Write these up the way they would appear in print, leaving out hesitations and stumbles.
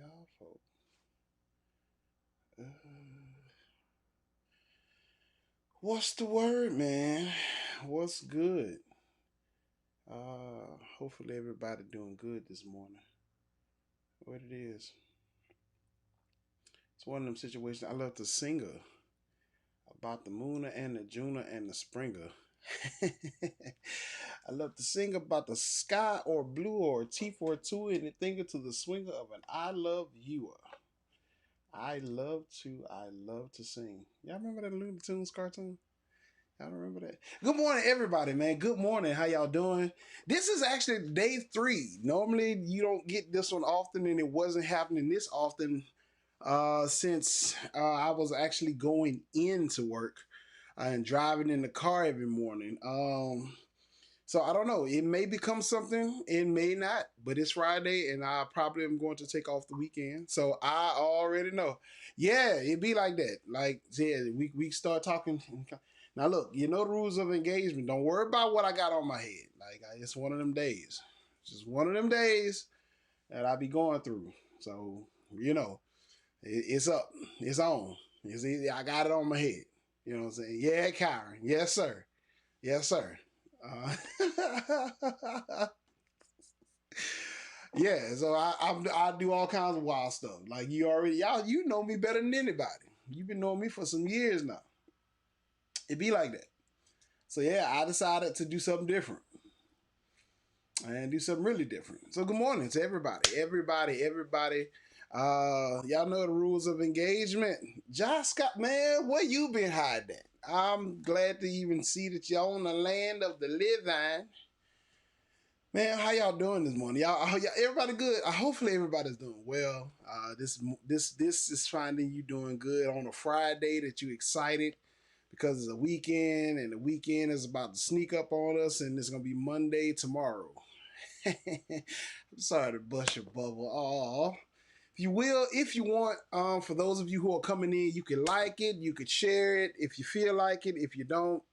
y'all folk. Uh, what's the word, man? What's good? Hopefully everybody doing good this morning. What it is? It's one of them situations. I love to sing about the mooner and the Juna and the Springer. I love to sing about the sky or blue or T42 and think to the swinger of an I love you. I love to sing. Y'all remember that Looney Tunes cartoon? Y'all remember that? Good morning, everybody, man. Good morning. How y'all doing? This is actually day 3. Normally, you don't get this one often, and it wasn't happening this often since I was actually going into work and driving in the car every morning. So I don't know. It may become something, it may not, but it's Friday and I probably am going to take off the weekend. So I already know. Yeah, it be like that. Like, yeah, we start talking. Now look, you know the rules of engagement. Don't worry about what I got on my head. Like it's one of them days. It's just one of them days that I be going through. So, you know, it's up. It's on. I got it on my head. You know what I'm saying? Yeah, Kyron. Yes, sir. Yes, sir. Uh, yeah, so I do all kinds of wild stuff. Like you know me better than anybody. You've been knowing me for some years now. It be like that. So yeah, I decided to do something different and do something really different. So good morning to everybody. Y'all know the rules of engagement. Josh Scott, man, where you been hiding at? I'm glad to even see that you're on the land of the living. Man, how y'all doing this morning? Y'all everybody good? Hopefully everybody's doing well. This is finding you doing good on a Friday that you excited because it's a weekend and the weekend is about to sneak up on us and it's gonna be Monday tomorrow. I'm sorry to bust your bubble. Oh, if you will, if you want, for those of you who are coming in, you can like it, you could share it if you feel like it. If you don't,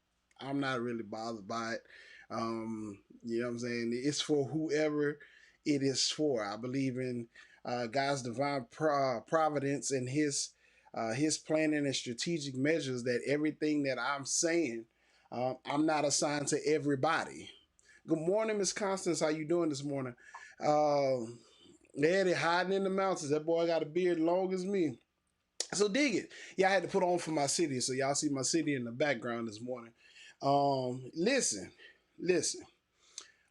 I'm not really bothered by it. You know what I'm saying? It's for whoever it is for. I believe in God's divine providence and His planning and strategic measures. That everything that I'm saying, I'm not assigned to everybody. Good morning, Miss Constance. How you doing this morning? Yeah, they hiding in the mountains. That boy got a beard long as me. So dig it. Yeah, I had to put on for my city, so y'all see my city in the background this morning. Listen.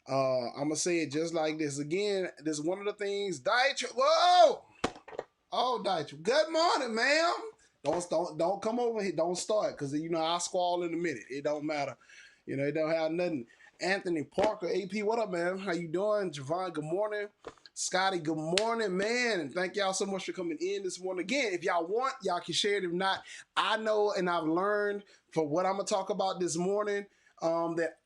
I'm gonna say it just like this again. This is one of the things. Dietro. Whoa! Oh, Dietro. Good morning, ma'am. Don't come over here. Don't start, because you know I'll squall in a minute. It don't matter. You know it don't have nothing. Anthony Parker, AP, what up, man? How you doing? Javon, good morning. Scotty, good morning, man. And thank y'all so much for coming in this morning. Again, if y'all want, y'all can share it. If not, I know and I've learned for what I'm gonna talk about this morning. That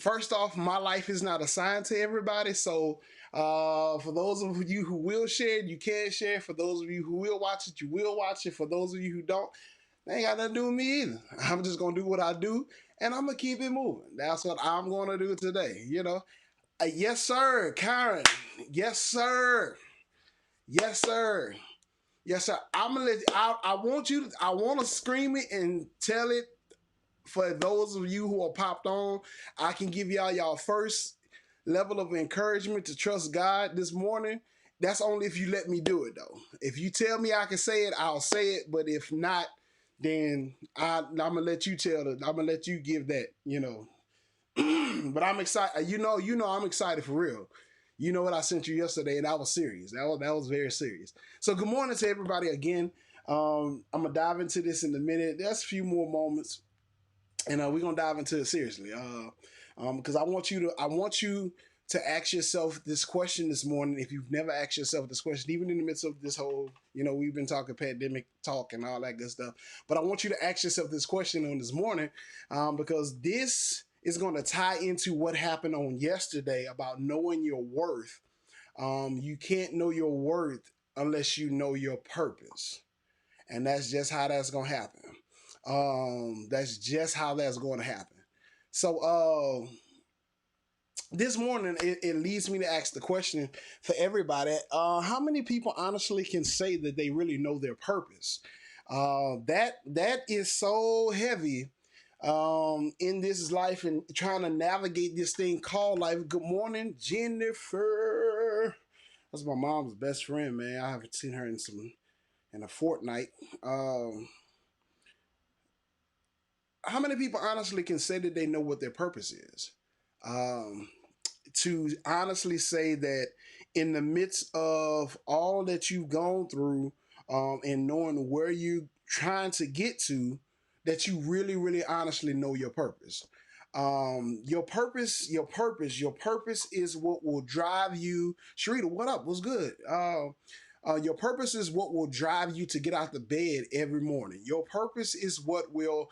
first off, my life is not assigned to everybody. So for those of you who will share it, you can share. For those of you who will watch it, you will watch it. For those of you who don't, they ain't got nothing to do with me either. I'm just gonna do what I do, and I'm gonna keep it moving. That's what I'm gonna do today. You know, yes, sir, Karen. Yes, sir. Yes, sir. Yes, sir. I'm gonna let. I want you. I want to scream it and tell it for those of you who are popped on. I can give y'all first level of encouragement to trust God this morning. That's only if you let me do it though. If you tell me I can say it, I'll say it. But if not, then I'm gonna let you tell it. I'm gonna let you give that. You know. But I'm excited. You know, I'm excited for real. You know what I sent you yesterday, and that was serious. That was very serious. So good morning to everybody again. I'm gonna dive into this in a minute. There's a few more moments, and we're gonna dive into it seriously. Because I want you to ask yourself this question this morning. If you've never asked yourself this question, even in the midst of this whole, you know, we've been talking pandemic talk and all that good stuff, but I want you to ask yourself this question on this morning, because this is going to tie into what happened on yesterday about knowing your worth. You can't know your worth unless you know your purpose, and that's just how that's going to happen. That's just how that's going to happen. So, this morning it leads me to ask the question for everybody: how many people honestly can say that they really know their purpose? That is so heavy in this life and trying to navigate this thing called life. Good morning, Jennifer. That's my mom's best friend, man. I haven't seen her in a fortnight. Um, how many people honestly can say that they know what their purpose is? Um, to honestly say that in the midst of all that you've gone through, and knowing where you're trying to get to, that you really, really honestly know your purpose. Your purpose is what will drive you. Sharita, what up? What's good? Your purpose is what will drive you to get out the bed every morning. Your purpose is what will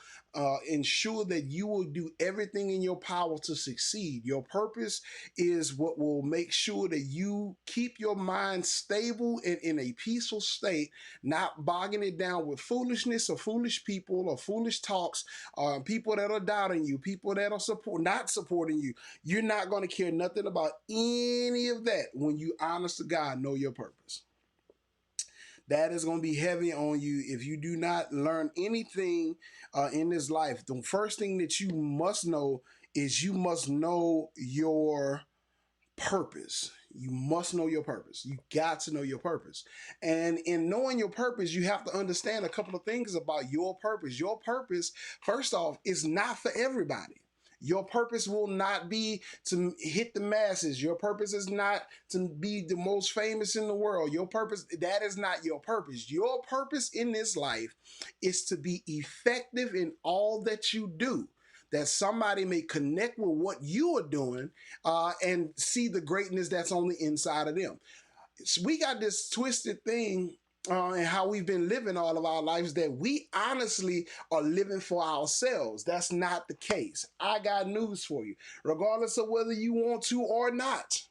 ensure that you will do everything in your power to succeed. Your purpose is what will make sure that you keep your mind stable and in a peaceful state, not bogging it down with foolishness or foolish people or foolish talks, people that are doubting you, people that are not supporting you. You're not going to care nothing about any of that when you, honest to God, know your purpose. That is going to be heavy on you if you do not learn anything in this life. The first thing that you must know is you must know your purpose. You must know your purpose. You got to know your purpose. And in knowing your purpose, you have to understand a couple of things about your purpose. Your purpose, first off, is not for everybody. Your purpose will not be to hit the masses. Your purpose is not to be the most famous in the world. Your purpose, that is not your purpose. Your purpose in this life is to be effective in all that you do, that somebody may connect with what you are doing and see the greatness that's on the inside of them. So we got this twisted thing and how we've been living all of our lives that we honestly are living for ourselves. That's not the case. I got news for you. Regardless of whether you want to or not,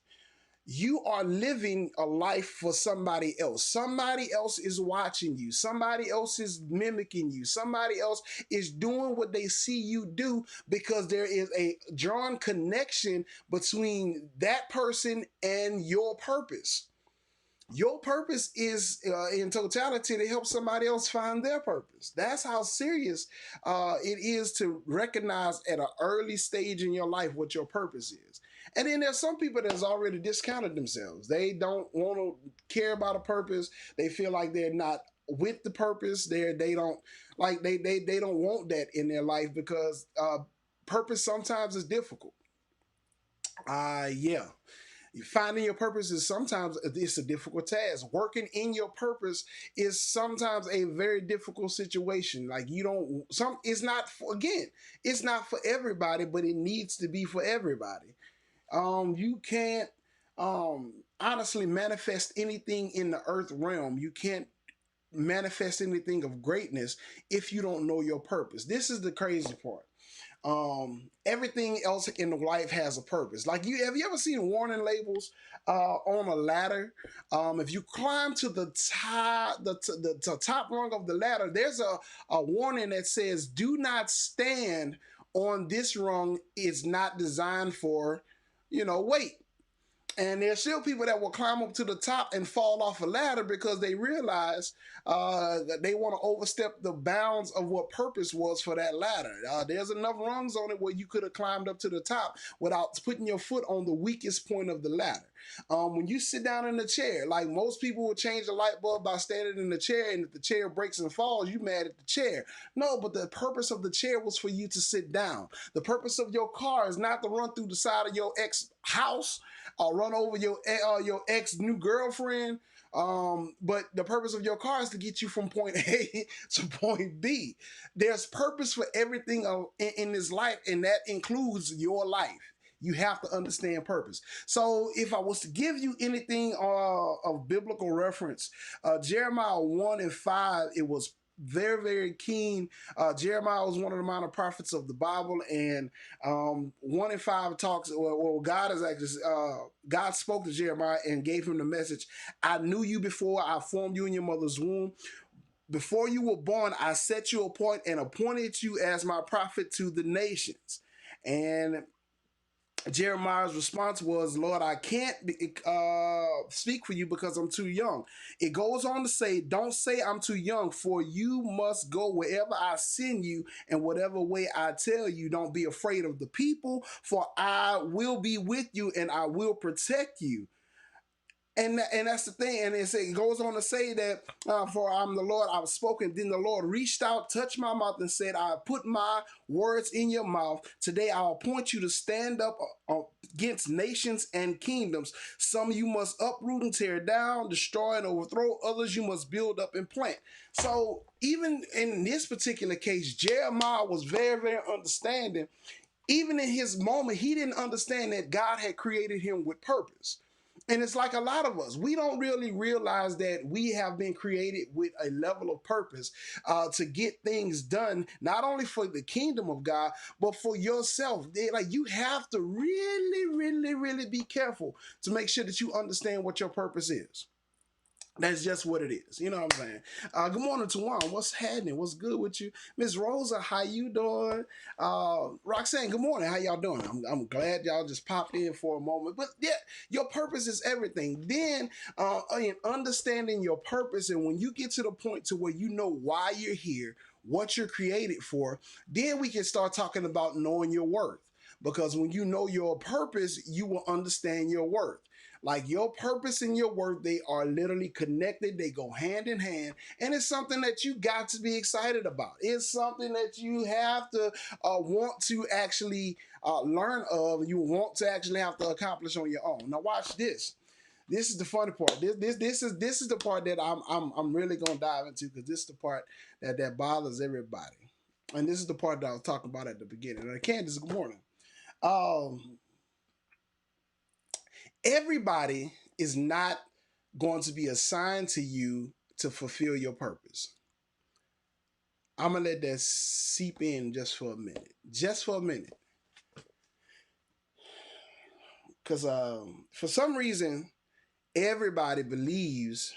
you are living a life for somebody else. Somebody else is watching you. Somebody else is mimicking you. Somebody else is doing what they see you do because there is a drawn connection between that person and your purpose. Your purpose is in totality to help somebody else find their purpose. That's how serious it is to recognize at an early stage in your life what your purpose is. And then there's some people that's already discounted themselves. They don't want to care about a purpose. They feel like they're not with the purpose. They don't like they don't want that in their life because purpose sometimes is difficult. Yeah, finding your purpose is sometimes it's a difficult task. Working in your purpose is sometimes a very difficult situation. Like you don't some it's not for, again, it's not for everybody, but it needs to be for everybody. You can't honestly manifest anything in the earth realm. You can't manifest anything of greatness if you don't know your purpose. This is the crazy part. Everything else in life has a purpose. Like have you ever seen warning labels on a ladder? If you climb to the top, the top rung of the ladder, there's a warning that says, "Do not stand on this rung. It's not designed for, weight." And there's still people that will climb up to the top and fall off a ladder because they realize that they want to overstep the bounds of what purpose was for that ladder. There's enough rungs on it where you could have climbed up to the top without putting your foot on the weakest point of the ladder. When you sit down in the chair, like most people will change the light bulb by standing in the chair, and if the chair breaks and falls, you mad at the chair. No, but the purpose of the chair was for you to sit down. The purpose of your car is not to run through the side of your ex house or run over your ex new girlfriend. But the purpose of your car is to get you from point A to point B. There's purpose for everything in this life, and that includes your life. You have to understand purpose. So, if I was to give you anything of biblical reference, Jeremiah 1 and 5, it was very, very keen. Jeremiah was one of the minor prophets of the Bible, and 1 and 5 talks. Well, God is actually God spoke to Jeremiah and gave him the message: "I knew you before I formed you in your mother's womb. Before you were born, I set you apart and appointed you as my prophet to the nations." And Jeremiah's response was, Lord, I can't speak for you because I'm too young. It goes on to say, don't say I'm too young, for you must go wherever I send you and whatever way I tell you. Don't be afraid of the people, for I will be with you and I will protect you. And that's the thing. And it goes on to say that, for I'm the Lord, I've spoken. Then the Lord reached out, touched my mouth, and said, I put my words in your mouth. Today I'll appoint you to stand up against nations and kingdoms. Some you must uproot and tear down, destroy and overthrow. Others you must build up and plant. So even in this particular case, Jeremiah was very, very understanding. Even in his moment, he didn't understand that God had created him with purpose. And it's like a lot of us, we don't really realize that we have been created with a level of purpose to get things done, not only for the kingdom of God, but for yourself. Like, you have to really, really, really be careful to make sure that you understand what your purpose is. That's just what it is. You know what I'm saying? Good morning, Tawan. What's happening? What's good with you? Miss Rosa, how you doing? Roxanne, good morning. How y'all doing? I'm glad y'all just popped in for a moment. But yeah, your purpose is everything. Then in understanding your purpose, and when you get to the point to where you know why you're here, what you're created for, then we can start talking about knowing your worth. Because when you know your purpose, you will understand your worth. Like, your purpose and your work, they are literally connected. They go hand in hand. And it's something that you got to be excited about. It's something that you have to want to actually learn of. You want to actually have to accomplish on your own. Now watch this. This is the funny part. This is the part that I'm really gonna dive into, because this is the part that bothers everybody. And this is the part that I was talking about at the beginning. Candace, good morning. Um, Everybody is not going to be assigned to you to fulfill your purpose. I'm gonna let that seep in just for a minute. Just for a minute. Because for some reason, everybody believes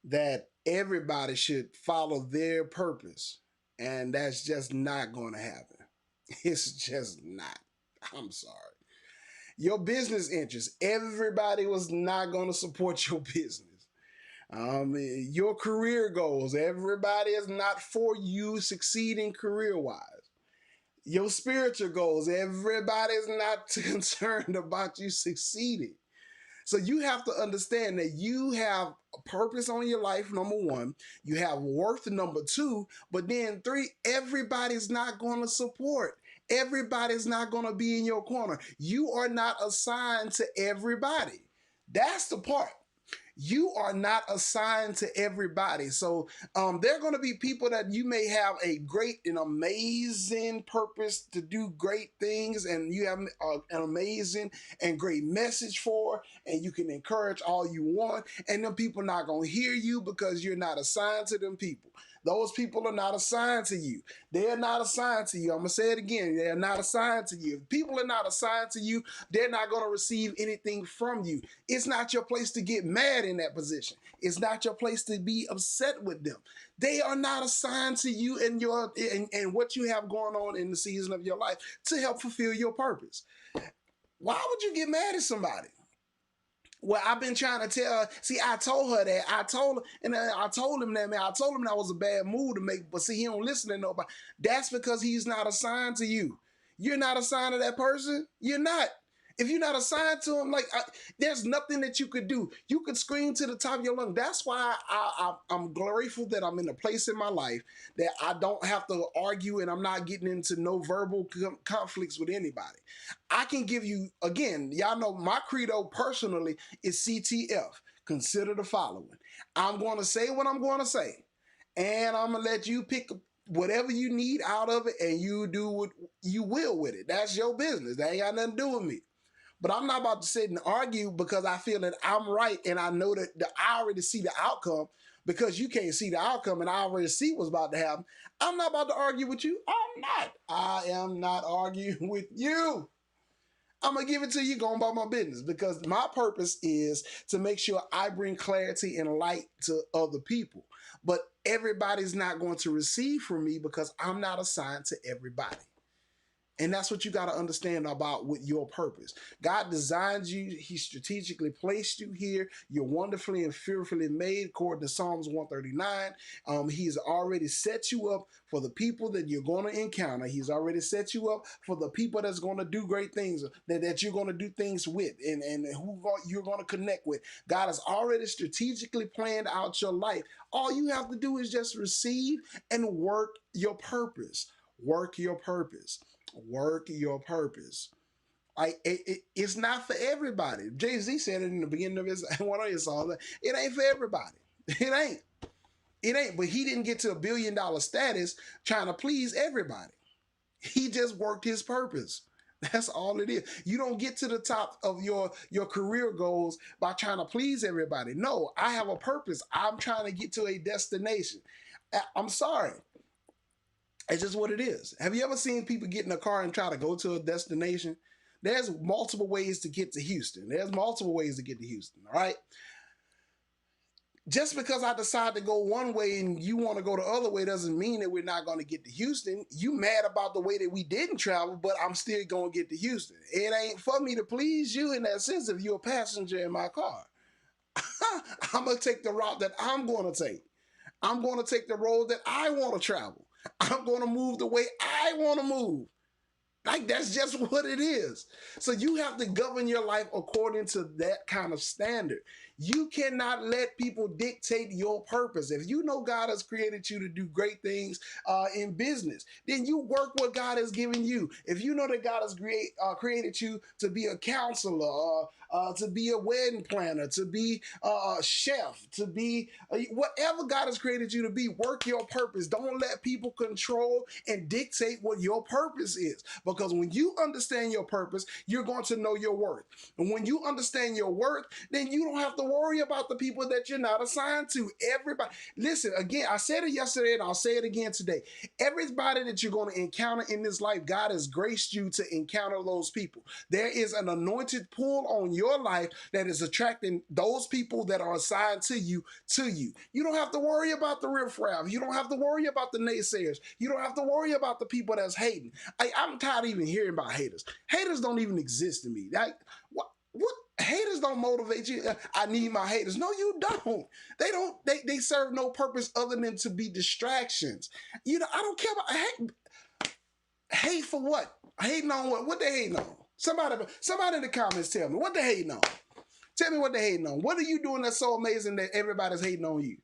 that everybody should follow their purpose. And that's just not going to happen. It's just not. I'm sorry. Your business interests, everybody was not going to support your business. Your career goals, everybody is not for you succeeding career wise. Your spiritual goals, everybody is not concerned about you succeeding. So you have to understand that you have a purpose on your life, number one. You have worth, number two. But then three, everybody's not going to support. Everybody's not going to be in your corner. You are not assigned to everybody. That's the part. You are not assigned to everybody. So there are going to be people that you may have a great and amazing purpose to do great things, and you have an amazing and great message for, and you can encourage all you want, and them people not going to hear you because you're not assigned to them people. Those people are not assigned to you. They are not assigned to you. I'm going to say it again. They are not assigned to you. If people are not assigned to you, they're not going to receive anything from you. It's not your place to get mad in that position. It's not your place to be upset with them. They are not assigned to you and and what you have going on in the season of your life to help fulfill your purpose. Why would you get mad at somebody? Well, I've been trying to tell her. See, I told her that. I told him that, man. I told him that was a bad move to make. But see, he don't listen to nobody. That's because he's not assigned to you. You're not assigned to that person. You're not. If you're not assigned to him, there's nothing that you could do. You could scream to the top of your lungs. That's why I'm grateful that I'm in a place in my life that I don't have to argue, and I'm not getting into no verbal conflicts with anybody. I can give you, again, y'all know my credo personally is CTF. Consider the following. I'm going to say what I'm going to say, and I'm going to let you pick whatever you need out of it, and you do what you will with it. That's your business. That ain't got nothing to do with me. But I'm not about to sit and argue because I feel that I'm right and I know that I already see the outcome, because you can't see the outcome and I already see what's about to happen. I'm not about to argue with you. I'm not. I am not arguing with you. I'm going to give it to you going about my business, because my purpose is to make sure I bring clarity and light to other people. But everybody's not going to receive from me because I'm not assigned to everybody. And that's what you got to understand about with your purpose. God designed you, He strategically placed you here. You're wonderfully and fearfully made, according to Psalms 139. He's already set you up for the people that you're going to encounter. He's already set you up for the people that's going to do great things, that you're going to do things with, and who you're going to connect with. God has already strategically planned out your life. All you have to do is just receive and work your purpose. Work your purpose. Work your purpose. It's not for everybody. Jay-Z said it in the beginning of his one of his songs. It ain't for everybody. It ain't. It ain't. But he didn't get to $1 billion status trying to please everybody. He just worked his purpose. That's all it is. You don't get to the top of your career goals by trying to please everybody. No, I have a purpose. I'm trying to get to a destination. I'm sorry. It's just what it is. Have you ever seen people get in a car and try to go to a destination? There's multiple ways to get to Houston. There's multiple ways to get to Houston, all right? Just because I decide to go one way and you want to go the other way doesn't mean that we're not going to get to Houston. You mad about the way that we didn't travel, but I'm still going to get to Houston. It ain't for me to please you in that sense if you're a passenger in my car. I'm going to take the route that I'm going to take. I'm going to take the road that I want to travel. I'm going to move the way I want to move. Like, that's just what it is. So you have to govern your life according to that kind of standard. You cannot let people dictate your purpose. If you know God has created you to do great things in business, then you work what God has given you. If you know that God has created you to be a counselor, to be a wedding planner, to be a chef, to be whatever God has created you to be, work your purpose. Don't let people control and dictate what your purpose is. Because when you understand your purpose, you're going to know your worth. And when you understand your worth, then you don't have to worry about the people that you're not assigned to. Everybody, listen, again, I said it yesterday and I'll say it again today. Everybody that you're going to encounter in this life, God has graced you to encounter those people. There is an anointed pull on your life that is attracting those people that are assigned to you to you. You don't have to worry about the riffraff. You don't have to worry about the naysayers. You don't have to worry about the people that's hating. I'm tired of even hearing about haters. Haters don't even exist to me. Like, what? Haters don't motivate you. I need my haters. No, you don't. They don't. They serve no purpose other than to be distractions. You know, I don't care about hate for what? Hating on what? What they hating on? Somebody in the comments tell me what they hating on. Tell me what they hating on. What are you doing that's so amazing that everybody's hating on you?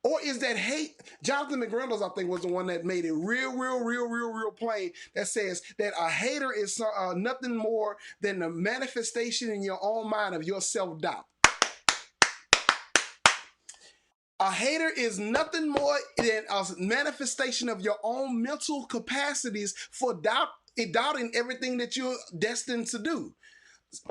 Or is that hate? Jonathan McReynolds, I think, was the one that made it real plain that says that a hater is nothing more than the manifestation in your own mind of your self-doubt. A hater is nothing more than a manifestation of your own mental capacities for doubting everything that you're destined to do.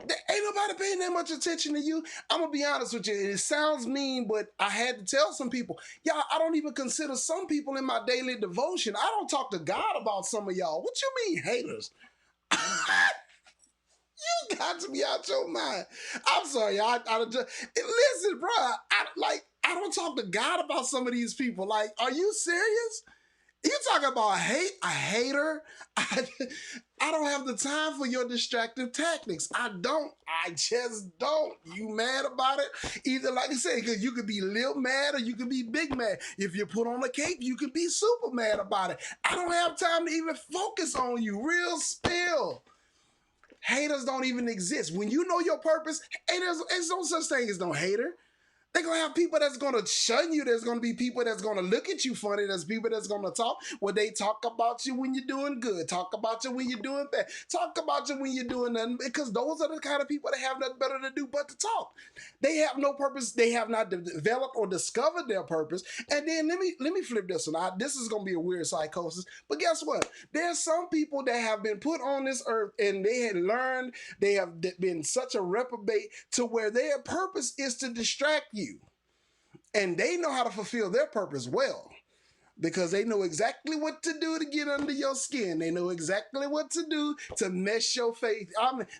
Ain't nobody paying that much attention to you. I'm gonna be honest with you. It sounds mean, but I had to tell some people, y'all, I don't even consider some people in my daily devotion. I don't talk to God about some of y'all. What you mean, haters? You got to be out your mind. I'm sorry, I just listen, bro. I don't talk to God about some of these people. Like, are you serious? You talking about a hater? I don't have the time for your distractive tactics. I just don't. You mad about it? Either, like I said, because you could be little mad or you could be big mad. If you put on a cape, you could be super mad about it. I don't have time to even focus on you. Real spill. Haters don't even exist. When you know your purpose, haters, there's no such thing as no hater. They're going to have people that's going to shun you. There's going to be people that's going to look at you funny. There's people that's going to talk. Well, they talk about you when you're doing good. Talk about you when you're doing bad. Talk about you when you're doing nothing. Because those are the kind of people that have nothing better to do but to talk. They have no purpose. They have not developed or discovered their purpose. And then let me flip this one. This is going to be a weird psychosis. But guess what? There's some people that have been put on this earth and they had learned, they have been such a reprobate to where their purpose is to distract you. And they know how to fulfill their purpose well because they know exactly what to do to get under your skin. They know exactly what to do to mess your faith.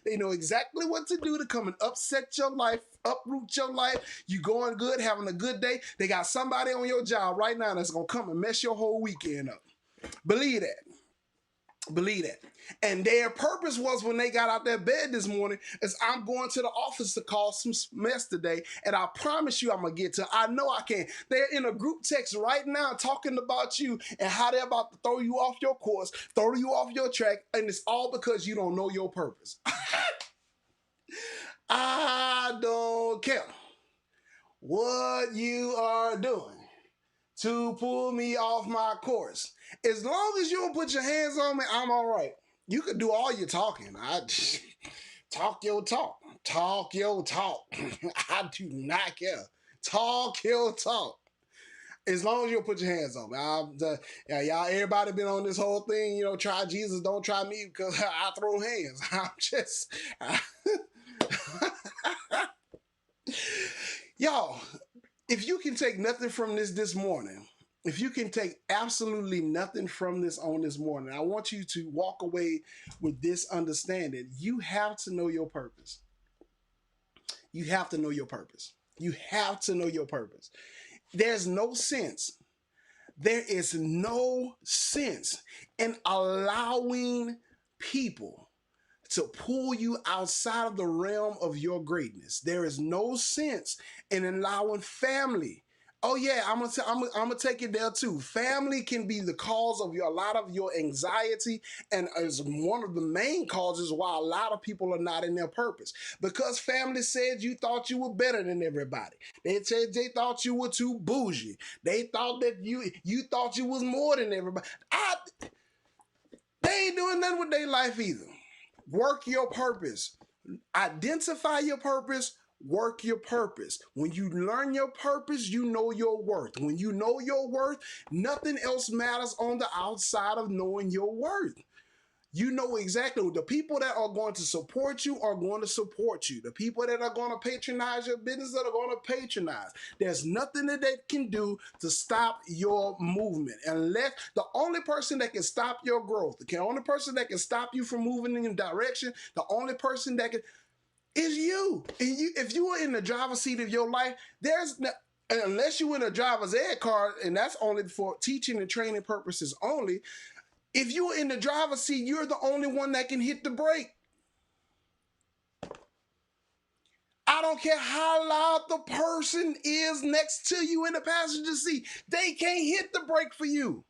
They know exactly what to do to come and upset your life, uproot your life. You going good, having a good day. They got somebody on your job right now that's going to come and mess your whole weekend up. Believe that. Believe that. And their purpose was when they got out that bed this morning is I'm going to the office to cause some mess today. And I promise you I'm going to get to, I know I can. They're in a group text right now talking about you and how they're about to throw you off your course, throw you off your track. And it's all because you don't know your purpose. I don't care what you are doing to pull me off my course. As long as you don't put your hands on me, I'm all right. You could do all your talking. I talk your talk. Talk your talk. I do not care. Talk your talk. As long as you don't put your hands on me. Yeah, y'all, everybody been on this whole thing, try Jesus, don't try me because I throw hands. I'm just. Y'all, if you can take nothing from this morning, if you can take absolutely nothing from this on this morning, I want you to walk away with this understanding. You have to know your purpose. You have to know your purpose. You have to know your purpose. There's no sense. There is no sense in allowing people to pull you outside of the realm of your greatness. There is no sense in allowing family. Oh yeah, I'm gonna take it there too. Family can be the cause of a lot of your anxiety, and is one of the main causes why a lot of people are not in their purpose. Because family said you thought you were better than everybody. They said they thought you were too bougie. They thought that you thought you was more than everybody. They ain't doing nothing with their life either. Work your purpose. Identify your purpose. Work your purpose. When you learn your purpose, you know your worth. When you know your worth, nothing else matters on the outside of knowing your worth. You know exactly the people that are going to support you are going to support you. The people that are going to patronize your business that are going to patronize. There's nothing that they can do to stop your movement. Unless the only person that can stop your growth, the only person that can stop you from moving in a direction, the only person that can is you. And if you are in the driver's seat of your life, unless you're in a driver's ed car, and that's only for teaching and training purposes only. If you're in the driver's seat, you're the only one that can hit the brake. I don't care how loud the person is next to you in the passenger seat. They can't hit the brake for you.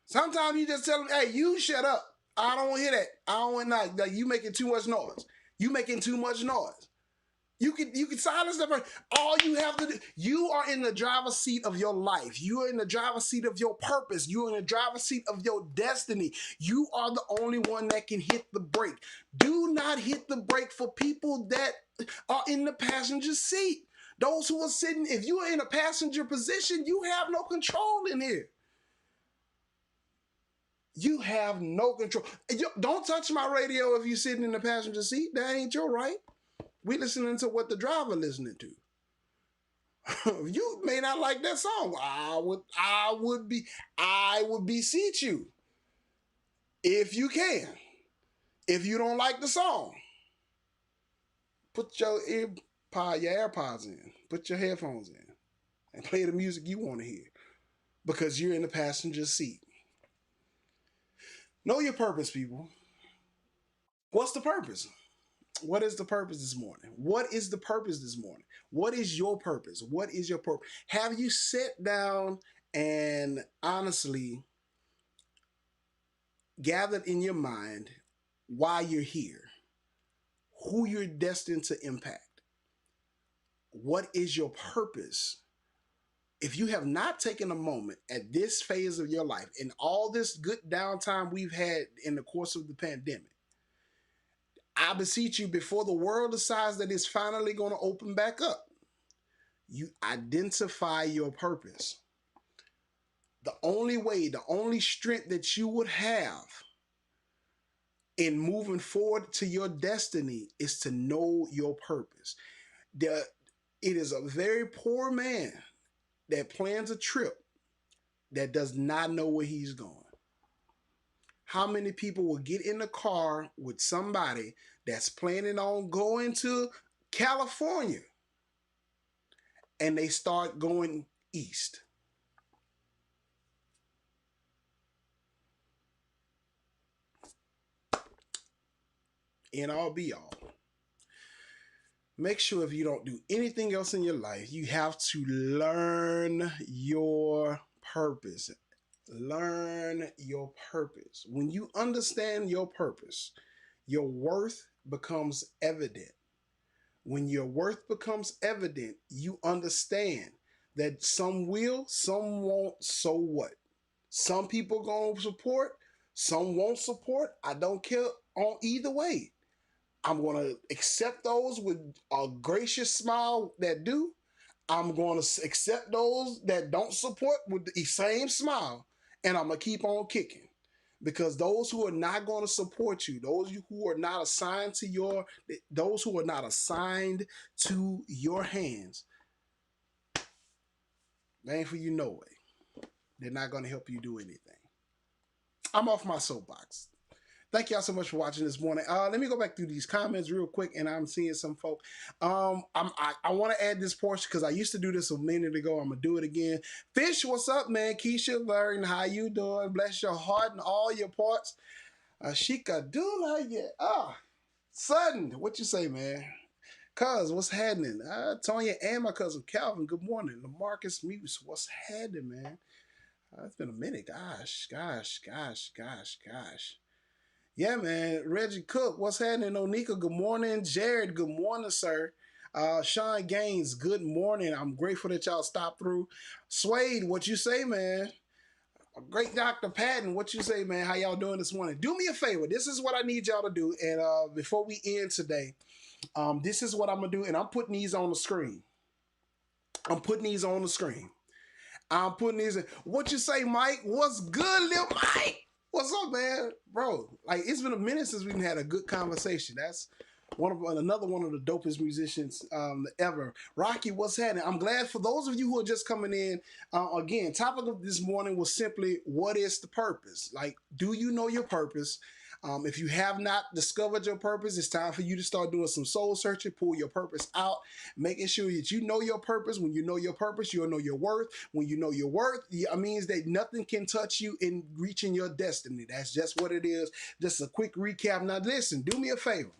Sometimes you just tell them, hey, you shut up. I don't want to hear that. I don't want that. Like, you making too much noise. You making too much noise. You can silence that person. All you have to do, you are in the driver's seat of your life. You are in the driver's seat of your purpose. You are in the driver's seat of your destiny. You are the only one that can hit the brake. Do not hit the brake for people that are in the passenger seat. Those who are sitting, if you are in a passenger position, you have no control in here. You have no control. Don't touch my radio if you're sitting in the passenger seat. That ain't your right. We listening to what the driver listening to. You may not like that song. I would beseech you if you can. If you don't like the song, put your AirPods in, put your headphones in, and play the music you want to hear because you're in the passenger seat. Know your purpose, people. What's the purpose? What is the purpose this morning? What is the purpose this morning? What is your purpose? What is your purpose? Have you sat down and honestly gathered in your mind why you're here, who you're destined to impact? What is your purpose? If you have not taken a moment at this phase of your life and all this good downtime we've had in the course of the pandemic, I beseech you, before the world decides that it's finally going to open back up, you identify your purpose. The only way, the only strength that you would have in moving forward to your destiny is to know your purpose. It is a very poor man that plans a trip that does not know where he's going. How many people will get in the car with somebody that's planning on going to California and they start going east? end all be all. Make sure if you don't do anything else in your life, you have to learn your purpose. Learn your purpose. When you understand your purpose, your worth becomes evident. When your worth becomes evident, you understand that some will, some won't, so what? Some people gonna support, some won't support. I don't care on either way. I'm gonna accept those with a gracious smile that do. I'm gonna accept those that don't support with the same smile, and I'm gonna keep on kicking. Because those who are not going to support you, those who are not assigned to those who are not assigned to your hands, they ain't for you no way. They're not going to help you do anything. I'm off my soapbox. Thank y'all so much for watching this morning. Let me go back through these comments real quick, and I'm seeing some folk. I want to add this portion because I used to do this a minute ago. I'm gonna do it again. Fish, what's up, man? Keisha, Larry, how you doing? Bless your heart and all your parts. Ashika, do like it. Sudden, what you say, man? Cuz, what's happening? Tonya and my cousin Calvin, good morning. Lamarcus Muse, what's happening, man? It's been a minute. Gosh. Yeah, man. Reggie Cook, what's happening? Onika, good morning. Jared, good morning, sir. Sean Gaines, good morning. I'm grateful that y'all stopped through. Swade, what you say, man? Great Dr. Patton, what you say, man? How y'all doing this morning? Do me a favor. This is what I need y'all to do. And before we end today, this is what I'm going to do. And I'm putting these on the screen. I'm putting these in. What you say, Mike? What's good, little Mike? What's up, man? Bro, like, it's been a minute since we've had a good conversation. That's another one of the dopest musicians ever. Rocky, what's happening? I'm glad for those of you who are just coming in. Again, topic of this morning was simply, what is the purpose? Like, do you know your purpose? If you have not discovered your purpose, it's time for you to start doing some soul searching, pull your purpose out, making sure that you know your purpose. When you know your purpose, you'll know your worth. When you know your worth, it means that nothing can touch you in reaching your destiny. That's just what it is. Just a quick recap. Now, listen, do me a favor.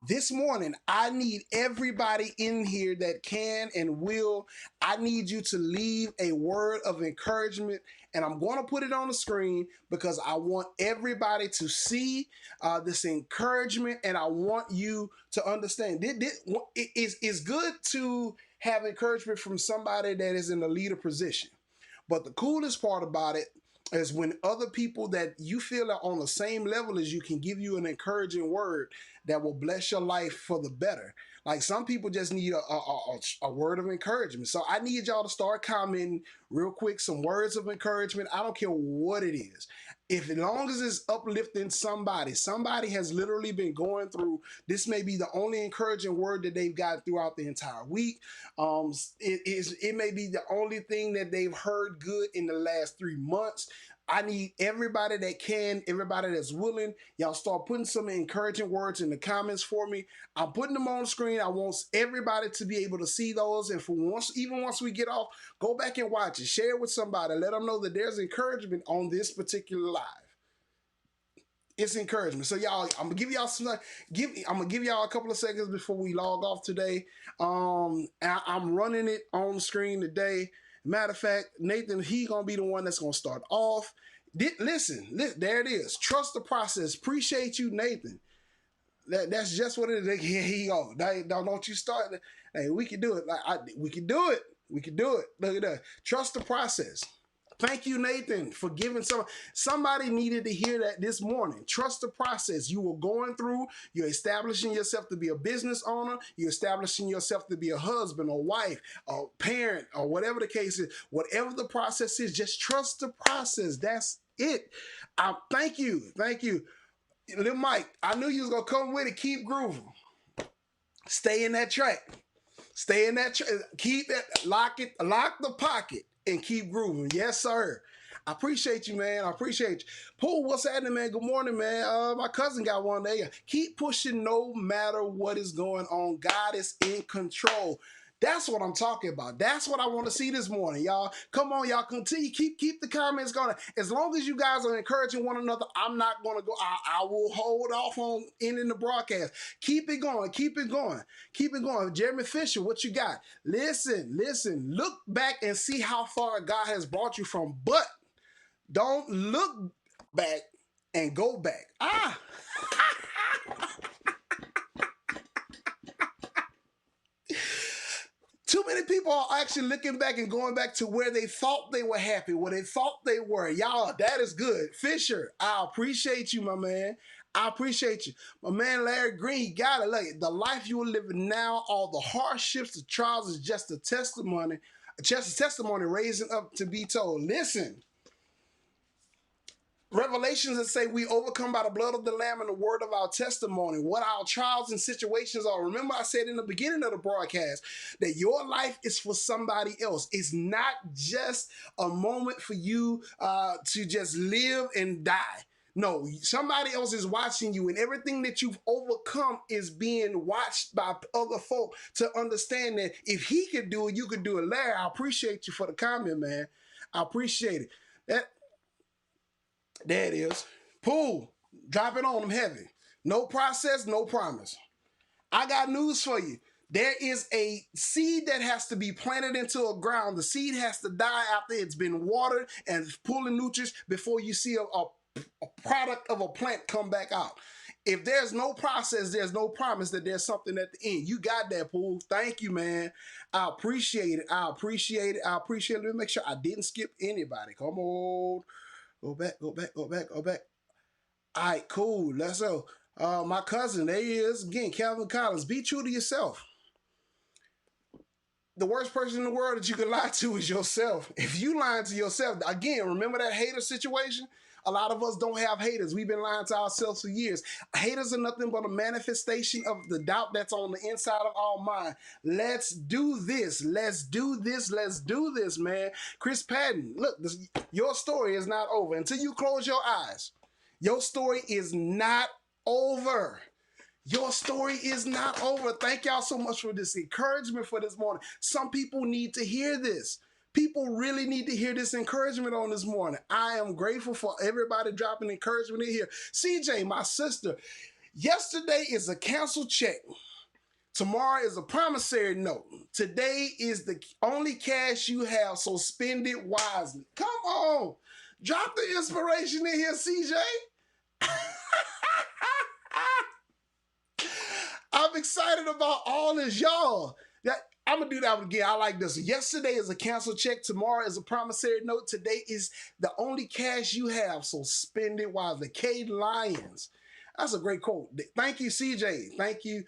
This morning, I need everybody in here that can and will. I need you to leave a word of encouragement, and I'm going to put it on the screen because I want everybody to see this encouragement, and I want you to understand. It's good to have encouragement from somebody that is in a leader position, but the coolest part about it is when other people that you feel are on the same level as you can give you an encouraging word that will bless your life for the better. Like, some people just need a word of encouragement. So I need y'all to start commenting real quick some words of encouragement. I don't care what it is. If as long as it's uplifting somebody has literally been going through, this may be the only encouraging word that they've got throughout the entire week. It may be the only thing that they've heard good in the last 3 months. I need everybody that can, everybody that's willing, y'all start putting some encouraging words in the comments for me. I'm putting them on the screen. I want everybody to be able to see those. And for even once we get off, go back and watch it. Share it with somebody. Let them know that there's encouragement on this particular live. It's encouragement. So y'all, I'm gonna give y'all a couple of seconds before we log off today. I'm running it on the screen today. Matter of fact, Nathan, he gonna be the one that's gonna start off. Listen, there it is. Trust the process. Appreciate you, Nathan. That's just what it is. Here he go. Don't you start. Hey, we can do it. We can do it. We can do it. Look at that. Trust the process. Thank you, Nathan, for giving somebody needed to hear that this morning. Trust the process. You were going through, you're establishing yourself to be a business owner, you're establishing yourself to be a husband or wife or parent or whatever the case is. Whatever the process is, just trust the process. That's it. Thank you. Little Mike, I knew you was going to come with it. Keep grooving. Stay in that track. Keep that, lock the pocket. And keep grooving. Yes, sir. I appreciate you, man. I appreciate you. Paul, what's happening, man? Good morning, man. My cousin got one there. Keep pushing no matter what is going on. God is in control. That's what I'm talking about. That's what I want to see this morning, y'all. Come on, y'all. Continue. Keep the comments going. As long as you guys are encouraging one another, I'm not going to go. I will hold off on ending the broadcast. Keep it going. Keep it going. Keep it going. Jeremy Fisher, what you got? Listen. Look back and see how far God has brought you from. But don't look back and go back. Too many people are actually looking back and going back to where they thought they were happy, where they thought they were. Y'all, that is good. Fisher, I appreciate you, my man. I appreciate you. My man Larry Green, he got it. Look, the life you are living now, all the hardships, the trials is just a testimony raising up to be told. Listen, Revelations that say we overcome by the blood of the Lamb and the word of our testimony. What our trials and situations are. Remember, I said in the beginning of the broadcast that your life is for somebody else. It's not just a moment for you to just live and die. No, somebody else is watching you, and everything that you've overcome is being watched by other folk to understand that if he could do it, you could do it. Larry, I appreciate you for the comment, man. I appreciate it. There it is. Pool, drop it on them heavy. No process, no promise. I got news for you. There is a seed that has to be planted into a ground. The seed has to die after it's been watered and pulling nutrients before you see a product of a plant come back out. If there's no process, there's no promise that there's something at the end. You got that, Pool. Thank you, man. I appreciate it. I appreciate it. Let me make sure I didn't skip anybody. Come on. Go back. All right, cool. Let's go. My cousin, there he is. Again, Calvin Collins. Be true to yourself. The worst person in the world that you can lie to is yourself. If you lying to yourself, again, remember that hater situation? A lot of us don't have haters. We've been lying to ourselves for years. Haters are nothing but a manifestation of the doubt that's on the inside of our mind. Let's do this. Let's do this, man. Chris Patton, look, your story is not over. Until you close your eyes, your story is not over. Your story is not over. Thank y'all so much for this encouragement for this morning. Some people need to hear this. People really need to hear this encouragement on this morning. I am grateful for everybody dropping encouragement in here. CJ, my sister, yesterday is a canceled check. Tomorrow is a promissory note. Today is the only cash you have, so spend it wisely. Come on. Drop the inspiration in here, CJ. I'm excited about all this, y'all. I'm going to do that one again. I like this. Yesterday is a canceled check. Tomorrow is a promissory note. Today is the only cash you have, so spend it wisely. Cade Lyons. That's a great quote. Thank you, CJ. Thank you.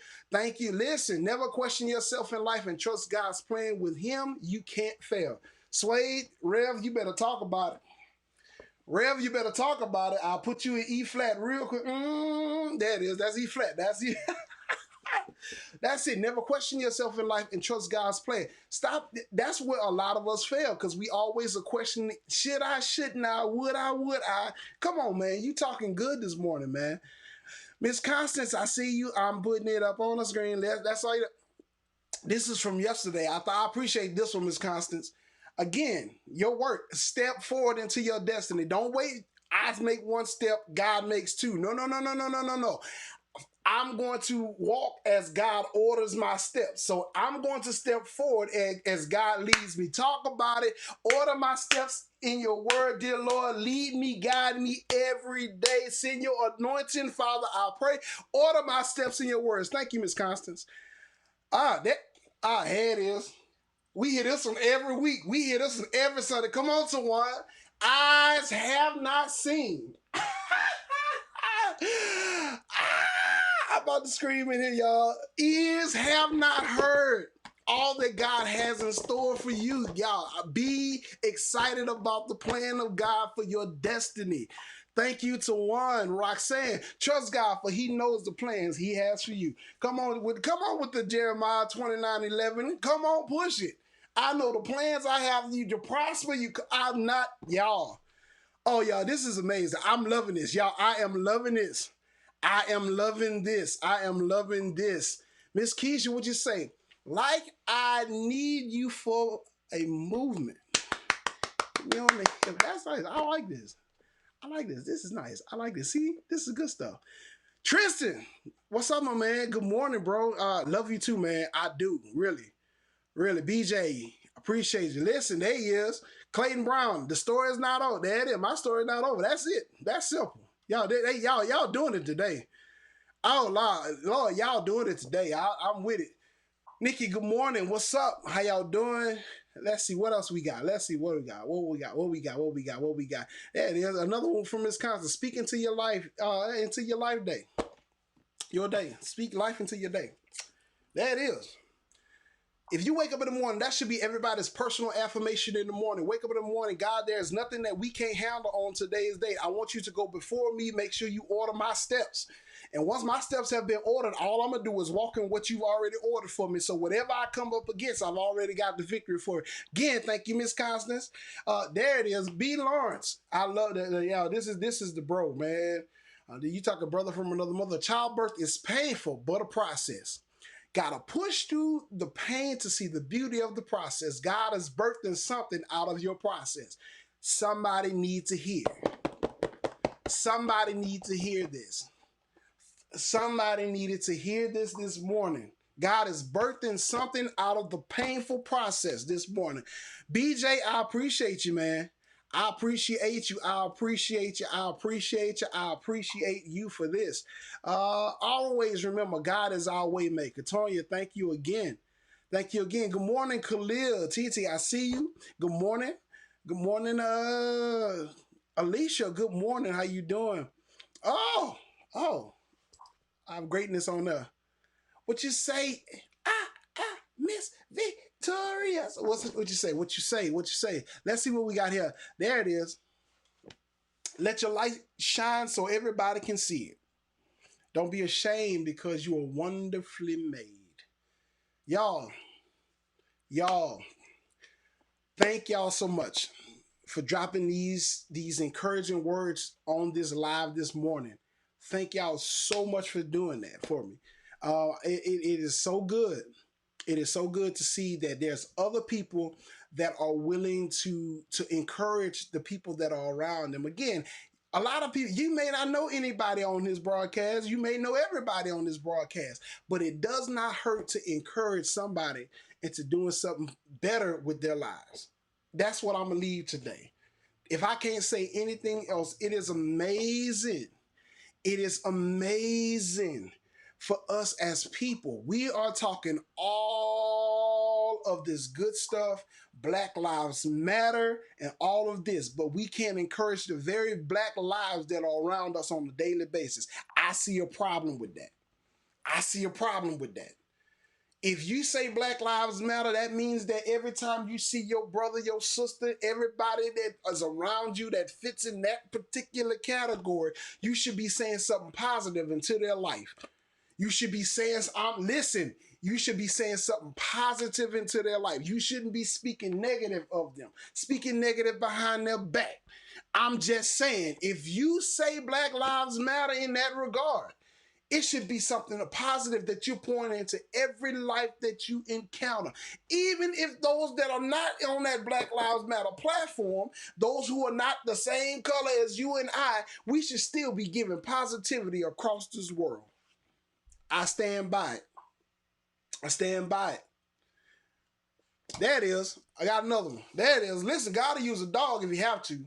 Listen, never question yourself in life and trust God's plan. With him, you can't fail. Suede, Rev, you better talk about it. I'll put you in E flat real quick. There it is. That's E flat. That's E. That's it. Never question yourself in life and trust God's plan. Stop. That's where a lot of us fail, because we always are questioning, should I, shouldn't I, would I? Come on, man. You talking good this morning, man. Miss Constance, I see you. I'm putting it up on the screen. That's all. This is from yesterday. I appreciate this one, Miss Constance. Again, your work. Step forward into your destiny. Don't wait. I make one step. God makes two. No. I'm going to walk as God orders my steps. So I'm going to step forward as God leads me. Talk about it. Order my steps in your word, dear Lord. Lead me, guide me every day. Send your anointing, Father, I pray. Order my steps in your words. Thank you, Miss Constance. Here it is. We hear this one every week. We hear this one every Sunday. Come on, someone. Eyes have not seen. I'm about to scream in here, y'all. Ears have not heard all that God has in store for you, y'all. Be excited about the plan of God for your destiny. Thank you to Juan, Roxanne. Trust God, for he knows the plans he has for you. Come on with the Jeremiah 29:11. Come on, push it. I know the plans I have for you to prosper you. I'm not, y'all. Oh, y'all, this is amazing. I'm loving this, y'all. I am loving this. Miss Keisha, what you say? Like I need you for a movement. You know what I mean? That's nice. I like this. I like this. This is nice. I like this. See, this is good stuff. Tristan, what's up, my man? Good morning, bro. Love you too, man. I do. Really. Really. BJ, appreciate you. Listen, there he is. Clayton Brown, the story is not over. There it is. My story is not over. That's it. That's simple. Y'all doing it today. Oh Lord, y'all doing it today. I'm with it. Nikki, good morning. What's up? How y'all doing? Let's see what else we got. Let's see what we got. What we got. Yeah, there's another one from Wisconsin. Speak into your life, into your life day. Your day. Speak life into your day. There it is. If you wake up in the morning, that should be everybody's personal affirmation in the morning. Wake up in the morning, God, there's nothing that we can't handle on today's day. I want you to go before me. Make sure you order my steps. And once my steps have been ordered, all I'm going to do is walk in what you've already ordered for me. So whatever I come up against, I've already got the victory for it. Again, thank you, Miss Constance. There it is. B. Lawrence. I love that. Yeah, this is the bro, man. You talk a brother from another mother. Childbirth is painful, but a process. Gotta push through the pain to see the beauty of the process. God is birthing something out of your process. Somebody needs to hear. Somebody needs to hear this. Somebody needed to hear this morning. God is birthing something out of the painful process this morning. BJ, I appreciate you, man. I appreciate you. I appreciate you. I appreciate you. I appreciate you for this. Always remember, God is our way maker. Tonya, thank you again. Thank you again. Good morning, Khalil. TT, I see you. Good morning. Good morning, Alicia. Good morning. How you doing? Oh. I have greatness on there. What you say? Miss Victorious. What you say? What you say? What you say? Let's see what we got here. There it is. Let your light shine so everybody can see it. Don't be ashamed because you are wonderfully made. Y'all, thank y'all so much for dropping these encouraging words on this live this morning. Thank y'all so much for doing that for me. It is so good. It is so good to see that there's other people that are willing to encourage the people that are around them. Again, a lot of people, you may not know anybody on this broadcast. You may know everybody on this broadcast, but it does not hurt to encourage somebody into doing something better with their lives. That's what I'm going to leave today. If I can't say anything else, it is amazing. It is amazing for us as people. We are talking all of this good stuff, Black Lives Matter, and all of this, but we can't encourage the very Black lives that are around us on a daily basis. I see a problem with that. I see a problem with that. If you say Black Lives Matter, that means that every time you see your brother, your sister, everybody that is around you that fits in that particular category, you should be saying something positive into their life. You should be saying, listen, you should be saying something positive into their life. You shouldn't be speaking negative of them, speaking negative behind their back. I'm just saying, if you say Black Lives Matter in that regard, it should be something positive that you point into every life that you encounter. Even if those that are not on that Black Lives Matter platform, those who are not the same color as you and I, we should still be giving positivity across this world. I stand by it. I stand by it. There it is. I got another one. There it is. Listen, God will use a dog if he have to.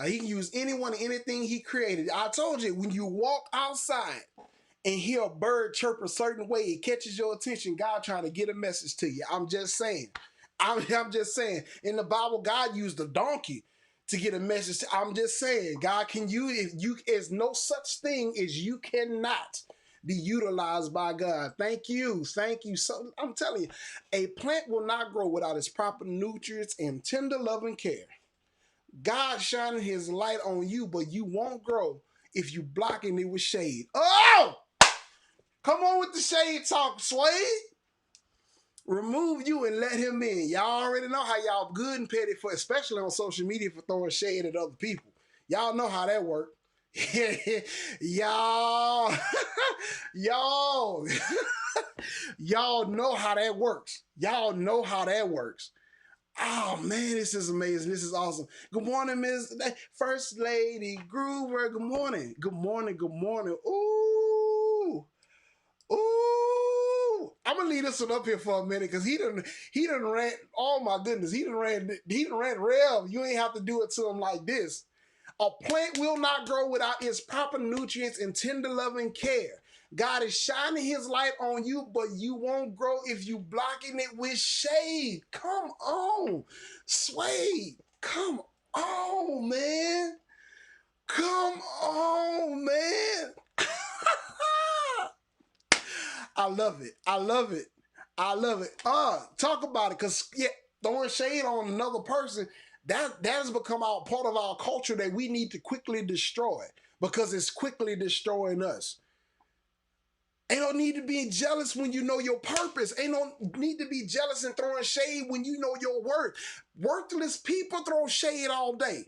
He can use anyone and anything he created. I told you, when you walk outside and hear a bird chirp a certain way, it catches your attention. God trying to get a message to you. I'm just saying. I'm just saying. In the Bible, God used a donkey to get a message. I'm just saying. God can use, if you, there's no such thing as you cannot be utilized by God. Thank you. Thank you. So I'm telling you, a plant will not grow without its proper nutrients and tender love and care. God shining his light on you, but you won't grow if you blocking it with shade. Oh! Come on with the shade talk, Sway. Remove you and let him in. Y'all already know how y'all good and petty for, especially on social media, for throwing shade at other people. Y'all know how that works. y'all, y'all, y'all know how that works. Y'all know how that works. Oh man, this is amazing. This is awesome. Good morning, Miss First Lady Groover. Good morning. Good morning. Good morning. Ooh. Ooh. I'm gonna leave this one up here for a minute because he done ran. Oh my goodness, he done ran rev. You ain't have to do it to him like this. A plant will not grow without its proper nutrients and tender loving care. God is shining his light on you, but you won't grow if you blocking it with shade. Come on. Sway. Come on, man. Come on, man. I love it. I love it. I love it. Talk about it. Cause yeah, throwing shade on another person, that has become our part of our culture that we need to quickly destroy because it's quickly destroying us. Ain't no need to be jealous when you know your purpose. Ain't no need to be jealous and throwing shade when you know your worth. Worthless people throw shade all day.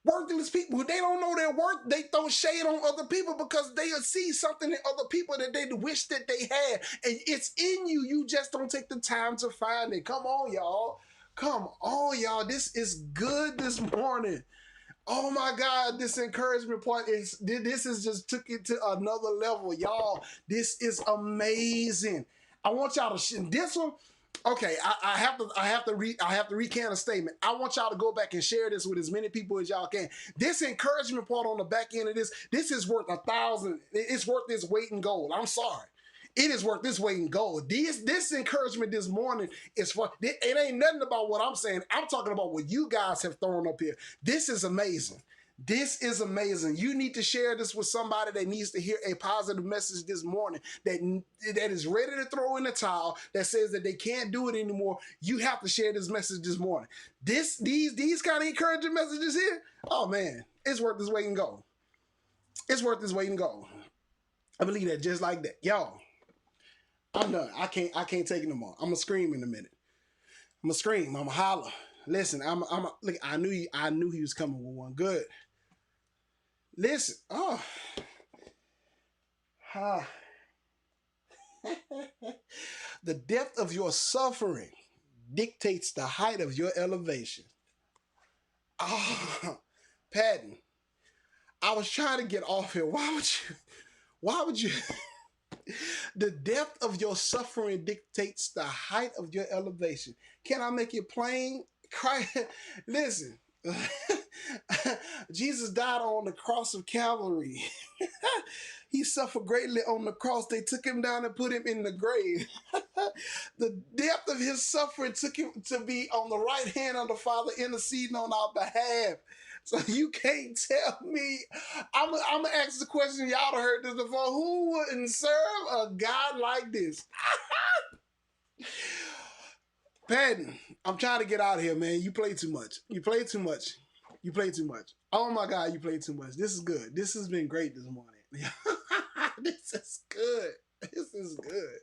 Worthless people, they don't know their worth. They throw shade on other people because they see something in other people that they wish that they had. And it's in you. You just don't take the time to find it. Come on, y'all. Come on, y'all. This is good this morning. Oh my God, this encouragement part is just took it to another level, y'all. This is amazing. I want y'all to this one. Okay, I have to recant a statement. I want y'all to go back and share this with as many people as y'all can. This encouragement part on the back end of this is worth 1,000. It's worth this weight in gold. I'm sorry. It is worth this weight in gold. This encouragement this morning is for it ain't nothing about what I'm saying. I'm talking about what you guys have thrown up here. This is amazing. This is amazing. You need to share this with somebody that needs to hear a positive message this morning that is ready to throw in the towel, that says that they can't do it anymore. You have to share this message this morning. These kind of encouraging messages here, oh man, it's worth this weight in gold. It's worth this weight in gold. I believe that just like that. Y'all, I'm done. I can't take it no more. I'm gonna scream in a minute. I'm gonna scream. I'm gonna holler. Listen, look. I knew he was coming with one. Good. Listen. Oh. Ah. The depth of your suffering dictates the height of your elevation. Ah, Patton. I was trying to get off here. Why would you? Why would you? The depth of your suffering dictates the height of your elevation. Can I make it plain? Listen, Jesus died on the cross of Calvary. He suffered greatly on the cross. They took him down and put him in the grave. The depth of his suffering took him to be on the right hand of the Father interceding on our behalf. So you can't tell me. I'm gonna ask the question. Y'all have heard this before. Who wouldn't serve a God like this? Patton, I'm trying to get out of here, man. You play too much. You play too much. You play too much. Oh my God, you play too much. This is good. This has been great this morning. This is good. This is good.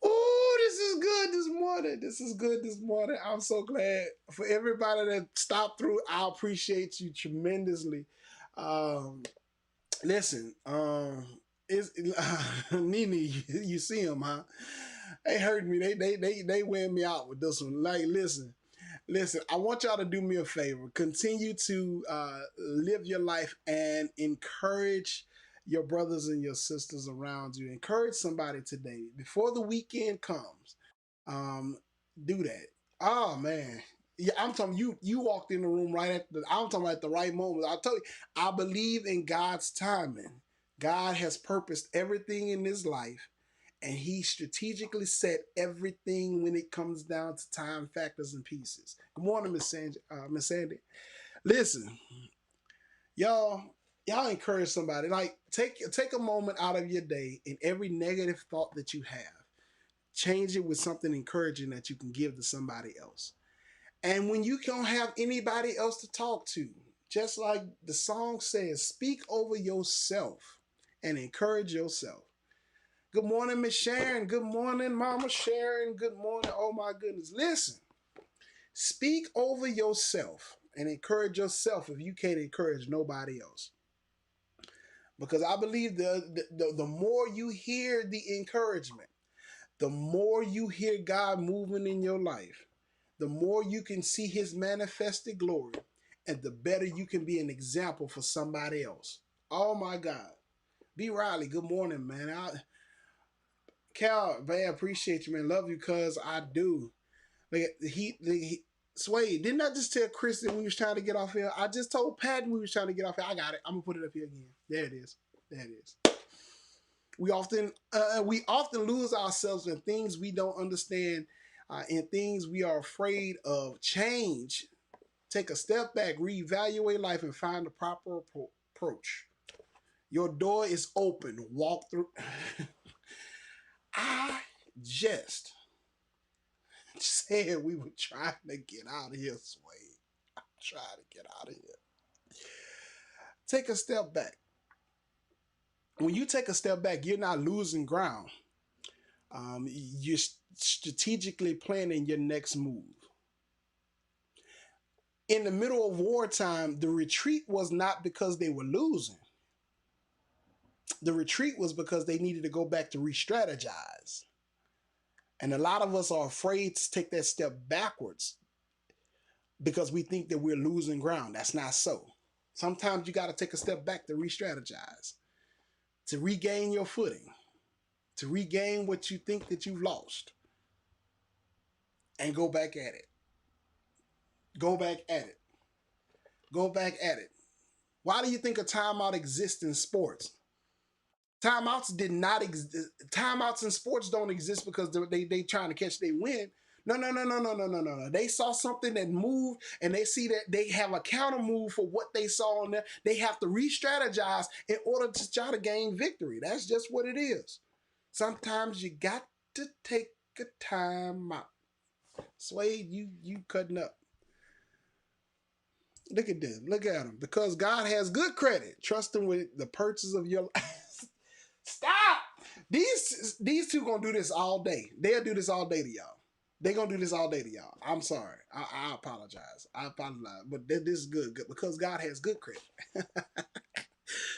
Oh, this is good this morning. This is good this morning. I'm so glad for everybody that stopped through. I appreciate you tremendously. Um, listen, is Nene, you see him, huh? They hurt me. They wear me out with this one. Like, listen. I want y'all to do me a favor. Continue to live your life and encourage your brothers and your sisters around you. Encourage somebody today before the weekend comes. Um, do that. Oh man. Yeah, I'm talking you. You walked in the room right at the. I'm talking at the right moment. I tell you, I believe in God's timing. God has purposed everything in this life, and He strategically set everything when it comes down to time factors and pieces. Good morning, Miss Sandy. Miss Sandy. Listen, y'all. Y'all encourage somebody. Like take a moment out of your day, and every negative thought that you have, change it with something encouraging that you can give to somebody else. And when you don't have anybody else to talk to, just like the song says, speak over yourself and encourage yourself. Good morning, Miss Sharon. Good morning, Mama Sharon. Good morning. Oh my goodness. Listen, speak over yourself and encourage yourself if you can't encourage nobody else. Because I believe the more you hear the encouragement, the more you hear God moving in your life, the more you can see his manifested glory, and the better you can be an example for somebody else. Oh my God. B. Riley, good morning, man. Cal, man, appreciate you, man. Love you, cuz I do. Sway, didn't I just tell Chris that we was trying to get off here? I just told Patton we was trying to get off here. I got it. I'm gonna put it up here again. There it is. There it is. We often lose ourselves in things we don't understand, in things we are afraid of. Change. Take a step back, reevaluate life, and find the proper approach. Your door is open. Walk through. I just said we were trying to get out of here, Sway. I'm trying to get out of here. Take a step back. When you take a step back, you're not losing ground. You're strategically planning your next move. In the middle of wartime, the retreat was not because they were losing. The retreat was because they needed to go back to re-strategize. And a lot of us are afraid to take that step backwards because we think that we're losing ground. That's not so. Sometimes you got to take a step back to re-strategize, to regain your footing, to regain what you think that you've lost, and go back at it. Go back at it. Go back at it. Why do you think a timeout exists in sports? Timeouts did not exist. Timeouts in sports don't exist because they trying to catch they win. No. They saw something that moved, and they see that they have a counter move for what they saw in there. They have to re-strategize in order to try to gain victory. That's just what it is. Sometimes you got to take a time out. Swade, you cutting up. Look at them. Look at them. Because God has good credit. Trust him with the purchase of your life. Stop! These two gonna do this all day. They'll do this all day to y'all. They gonna do this all day to y'all. I'm sorry. I apologize. I apologize. But this is good because God has good credit.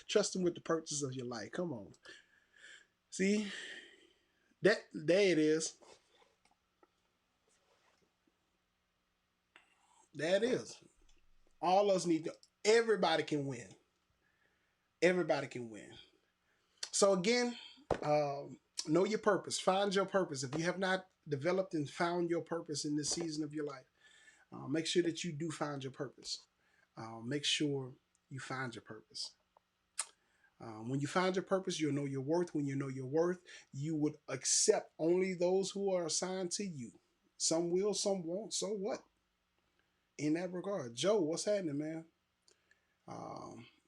Trust him with the purchase of your life. Come on. See? There it is. There it is. All of us need to. Everybody can win. Everybody can win. So again, know your purpose. Find your purpose. If you have not developed and found your purpose in this season of your life, make sure that you do find your purpose. Make sure you find your purpose. When you find your purpose, you'll know your worth. When you know your worth, you would accept only those who are assigned to you. Some will, some won't. So what? In that regard, Joe, what's happening, man?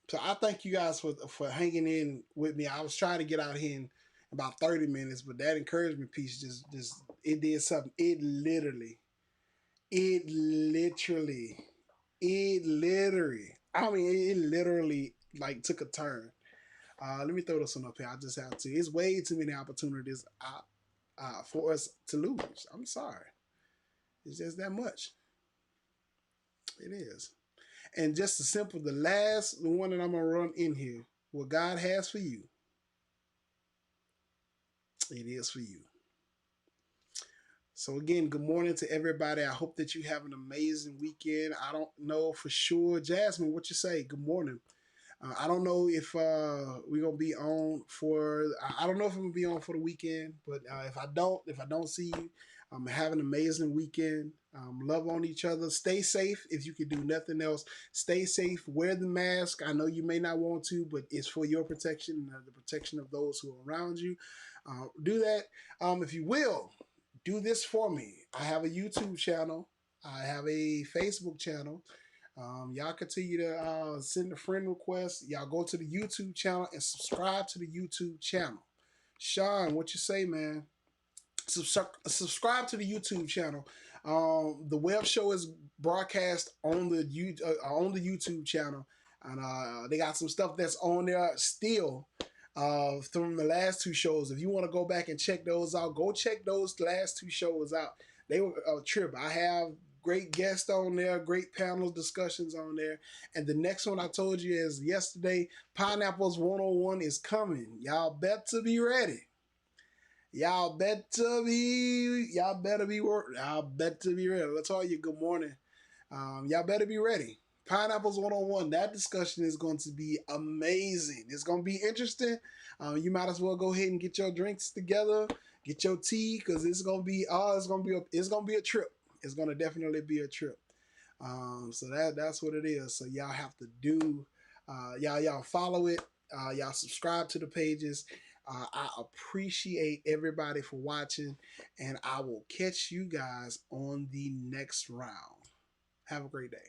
So I thank you guys for hanging in with me. I was trying to get out here in about 30 minutes, but that encouragement piece just it did something. It literally, I mean, it literally like took a turn. Let me throw this one up here. I just have to. It's way too many opportunities for us to lose. I'm sorry. It's just that much. It is. And just the simple, the one that I'm going to run in here, what God has for you, it is for you. So again, good morning to everybody. I hope that you have an amazing weekend. I don't know for sure. Jasmine, what you say? Good morning. I don't know if we're gonna be on for. I don't know if I'm gonna be on for the weekend, but if I don't see you, have an amazing weekend. Love on each other. Stay safe. If you can do nothing else, stay safe. Wear the mask. I know you may not want to, but it's for your protection and the protection of those who are around you. Do that. If you will, do this for me. I have a YouTube channel. I have a Facebook channel. Y'all continue to send a friend request. Y'all go to the YouTube channel and subscribe to the YouTube channel. Sean, what you say, man? Subscribe to the YouTube channel. The web show is broadcast on the YouTube channel, and they got some stuff that's on there still from the last two shows. If you want to go back and check those out, go check those last two shows out. They were a trip. I have great guests on there, great panel discussions on there. And the next one I told you is yesterday, Pineapples 101 is coming. Y'all better be ready. Y'all better be ready. Let's all you good morning. Y'all better be ready. Pineapples 101, that discussion is going to be amazing. It's going to be interesting. You might as well go ahead and get your drinks together, get your tea, because it's going to be a trip. It's going to definitely be a trip. So that's what it is. So y'all have to do, y'all follow it. Y'all subscribe to the pages. I appreciate everybody for watching, and I will catch you guys on the next round. Have a great day.